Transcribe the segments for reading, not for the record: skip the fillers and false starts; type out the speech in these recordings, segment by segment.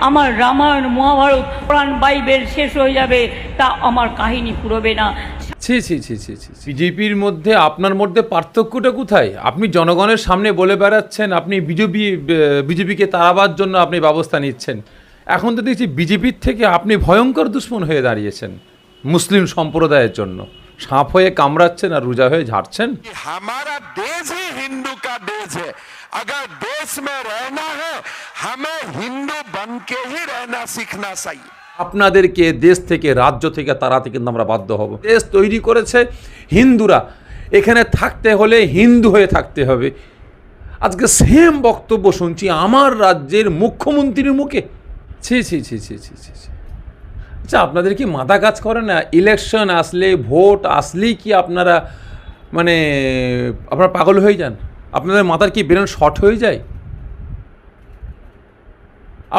আমার রামায়ণ মহাভারত কোরআন বাইবেল শেষ হয়ে যাবে, তা আমার কাহিনী পুরোবে না। ছি ছি ছি ছি ছি বিজেপির মধ্যে আপনার মধ্যে পার্থক্যটা কোথায়? আপনি জনগণের সামনে বলে বেড়াচ্ছেন আপনি বিজেপিকে তাড়াবার জন্য আপনি ব্যবস্থা নিচ্ছেন। এখন তো দেখছি বিজেপির থেকে আপনি ভয়ঙ্কর দুশ্মন হয়ে দাঁড়িয়েছেন মুসলিম সম্প্রদায়ের জন্য। সাপ হয়ে কামড়াচ্ছেন আর রোজা হয়ে ঝাড়ছেন। हमारा देश ही हिंदू का देश है। अगर देश में रहना है हमें हिंदू बन के ही रहना सीखना चाहिए। আপনাদেরকে দেশ থেকে রাজ্য থেকে তাড়াতে কিন্তু আমরা বাধ্য হব। দেশ তৈরি করেছে হিন্দুরা, এখানে থাকতে হলে হিন্দু হয়ে থাকতে হবে। আজকে সেম বক্তব্য শুনছি আমার রাজ্যের মুখ্যমন্ত্রীর মুখে। ছি ছি ছি ছি ছি ছি ছি। আচ্ছা, আপনাদের কি মাথা কাজ করে না? ইলেকশন আসলে, ভোট আসলেই কি আপনারা আপনারা পাগল হয়ে যান? আপনাদের মাথার কি ব্রেন শর্ট হয়ে যায়?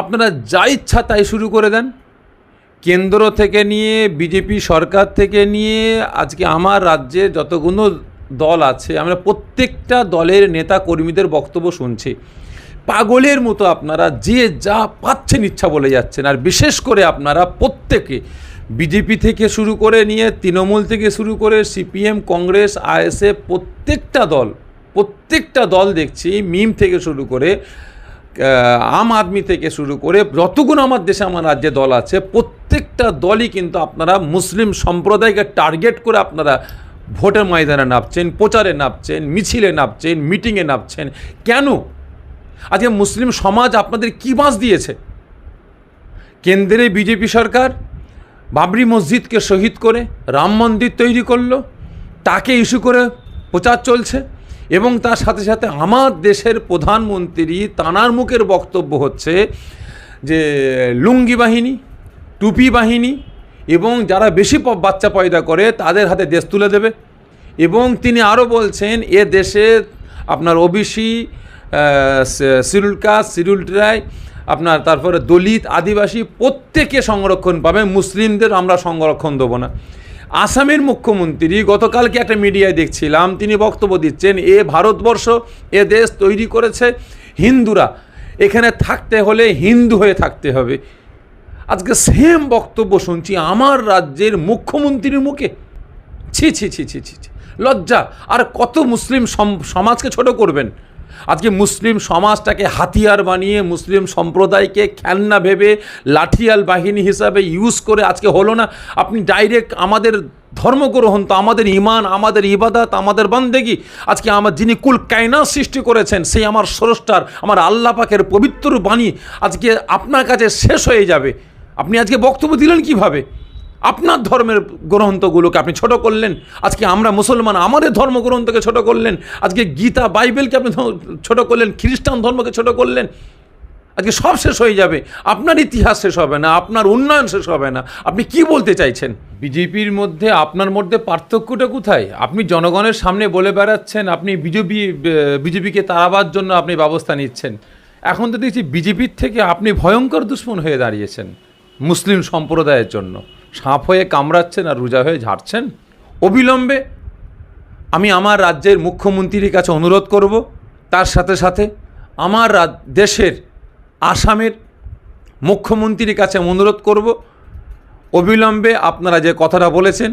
আপনারা যা ইচ্ছা তাই শুরু করে দেন। কেন্দ্র থেকে নিয়ে, বিজেপি সরকার থেকে নিয়ে, আজকে আমার রাজ্যে যতগুলো দল আছে আমরা প্রত্যেকটা দলের নেতা কর্মীদের বক্তব্য শুনছি। পাগলের মতো আপনারা যে যা পাচ্ছেন ইচ্ছা বলে যাচ্ছেন। আর বিশেষ করে আপনারা প্রত্যেকে বিজেপি থেকে শুরু করে নিয়ে, তৃণমূল থেকে শুরু করে সিপিএম, কংগ্রেস, আইএসএফ, প্রত্যেকটা দল দেখছি, মিম থেকে শুরু করে আম আদমি থেকে শুরু করে যতগুলো আমার দেশে আমার রাজ্যে দল আছে, প্রত্যেকটা দলই কিন্তু আপনারা মুসলিম সম্প্রদায়কে টার্গেট করে আপনারা ভোটের ময়দানে নামছেন, প্রচারে নামছেন, মিছিলে নামছেন, মিটিংয়ে নামছেন। কেন? আজকে মুসলিম সমাজ আপনাদের কী বাঁশ দিয়েছে? কেন্দ্রে বিজেপি সরকার বাবরি মসজিদকে শহীদ করে রাম মন্দির তৈরি করলো, তাকে ইস্যু করে প্রচার চলছে। এবং তার সাথে সাথে আমার দেশের প্রধানমন্ত্রী তানার মুখের বক্তব্য হচ্ছে যে লুঙ্গি বাহিনী, টুপি বাহিনী এবং যারা বেশি বাচ্চা পয়দা করে তাদের হাতে দেশ তুলে দেবে। এবং তিনি আরও বলছেন এ দেশে আপনার OBC, scheduled caste, scheduled tribe, আপনার তারপরে দলিত, আদিবাসী প্রত্যেকে সংরক্ষণ পাবে, মুসলিমদের আমরা সংরক্ষণ দেবো না। আসামের মুখ্যমন্ত্রী গতকালকে একটা মিডিয়ায় দেখছিলাম, তিনি বক্তব্য দিচ্ছেন এ ভারতবর্ষ, এ দেশ তৈরি করেছে হিন্দুরা, এখানে থাকতে হলে হিন্দু হয়ে থাকতে হবে। আজকে সেম বক্তব্য শুনছি আমার রাজ্যের মুখ্যমন্ত্রীর মুখে। ছি ছি ছি ছি ছি ছি, লজ্জা। আর কত মুসলিম সমাজকে ছোট করবেন? আজকে মুসলিম সমাজটাকে হাতিয়ার বানিয়ে, মুসলিম সম্প্রদায়কে খেলনা ভেবে, লাঠিয়াল বাহিনী হিসাবে ইউজ করে আজকে হলো না। আপনি ডাইরেক্ট আমাদের ধর্মগ্রহণ, তো আমাদের ইমান, আমাদের ইবাদত, আমাদের বান্দেগি, আজকে আমার যিনি কুল কায়নাত সৃষ্টি করেছেন সেই আমার স্রষ্টার, আমার আল্লাহ পাকের পবিত্র বাণী আজকে আপনার কাছে শেষ হয়ে যাবে। আপনি আজকে বক্তব্য দিলেন কিভাবে? আপনার ধর্মের গ্রন্থগুলোকে আপনি ছোট করলেন। আজকে আমরা মুসলমান, আমাদের ধর্মগ্রন্থকে ছোট করলেন। আজকে গীতা, বাইবেলকে আপনি ছোট করলেন, খ্রিস্টান ধর্মকে ছোট করলেন। আজকে সব শেষ হয়ে যাবে, আপনার ইতিহাস শেষ হবে না, আপনার উন্নয়ন শেষ হবে না। আপনি কি বলতে চাইছেন? বিজেপির মধ্যে আপনার মধ্যে পার্থক্যটা কোথায়? আপনি জনগণের সামনে বলে বেড়াচ্ছেন আপনি বিজেপিকে তাড়াবার জন্য আপনি ব্যবস্থা নিচ্ছেন। এখন তো দেখছি বিজেপির থেকে আপনি ভয়ঙ্কর দুশ্মন হয়ে দাঁড়িয়েছেন মুসলিম সম্প্রদায়ের জন্য। সাপ হয়ে কামড়াচ্ছেন আর রোজা হয়ে ঝাড়ছেন। অবিলম্বে আমি আমার রাজ্যের মুখ্যমন্ত্রীর কাছে অনুরোধ করব, তার সাথে সাথে আমার দেশের আসামের মুখ্যমন্ত্রীর কাছে অনুরোধ করব, অবিলম্বে আপনারা যে কথাটা বলেছেন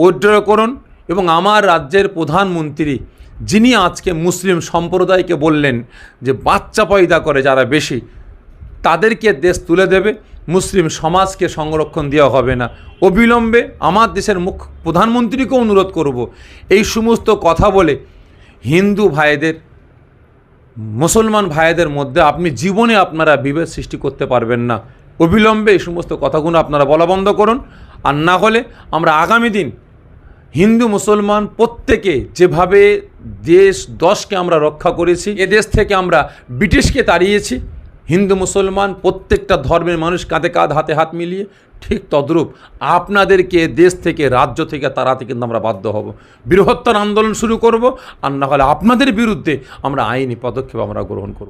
উইথড্র করুন। এবং আমার রাজ্যের প্রধানমন্ত্রী যিনি আজকে মুসলিম সম্প্রদায়কে বললেন যে বাচ্চা পয়দা করে যারা বেশি তাদেরকে দেশ তুলে দেবে, মুসলিম সমাজকে সংরক্ষণ দেওয়া হবে না, অবিলম্বে আমার দেশের প্রধানমন্ত্রীকে অনুরোধ করব এই সমস্ত কথা বলে হিন্দু ভাইদের, মুসলমান ভাইদের মধ্যে আপনি জীবনে আপনারা বিভেদ সৃষ্টি করতে পারবেন না। অবিলম্বে এই সমস্ত কথাগুলো আপনারা বলা বন্ধ করুন। আর না হলে আমরা আগামী দিন হিন্দু মুসলমান প্রত্যেকে যেভাবে দেশকে আমরা রক্ষা করেছি, এ দেশ থেকে আমরা ব্রিটিশকে তাড়িয়েছি, হিন্দু মুসলমান প্রত্যেকটা ধর্মের মানুষ কাঁধে কাঁধ, হাতে হাত মিলিয়ে, ঠিক তদ্রূপ আপনাদেরকে দেশ থেকে রাজ্য থেকে তাড়াতে কিন্তু আমরা বাধ্য হব। বৃহত্তর আন্দোলন শুরু করব। আর না হলে আপনাদের বিরুদ্ধে আমরা আইনি পদক্ষেপ আমরা গ্রহণ করব।